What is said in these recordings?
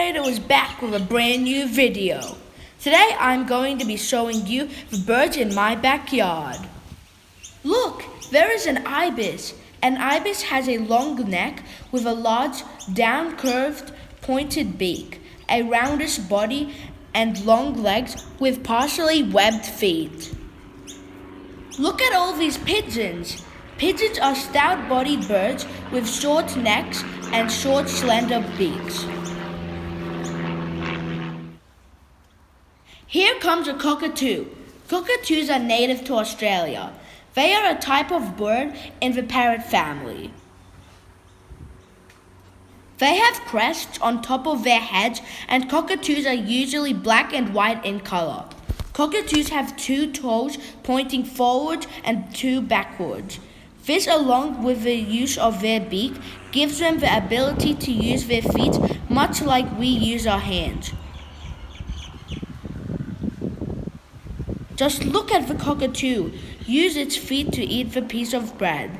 Trader is back with a brand new video. Today I'm going to be showing you the birds in my backyard. Look, there is an ibis. An ibis has a long neck with a large down-curved pointed beak, a roundish body and long legs with partially webbed feet. Look at all these pigeons. Pigeons are stout-bodied birds with short necks and short, slender beaks. Here comes a cockatoo. Cockatoos are native to Australia. They are a type of bird in the parrot family. They have crests on top of their heads, and cockatoos are usually black and white in color. Cockatoos have 2 toes pointing forward and 2 backwards. This, along with the use of their beak, gives them the ability to use their feet much like we use our hands. Just look at the cockatoo. Use its feet to eat the piece of bread.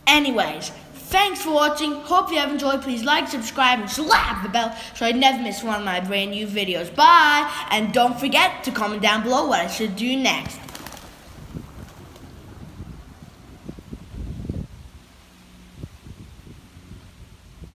Anyways, thanks for watching. Hope you have enjoyed. Please like, subscribe, and slap the bell so you never miss one of my brand new videos. Bye! And don't forget to comment down below what I should do next.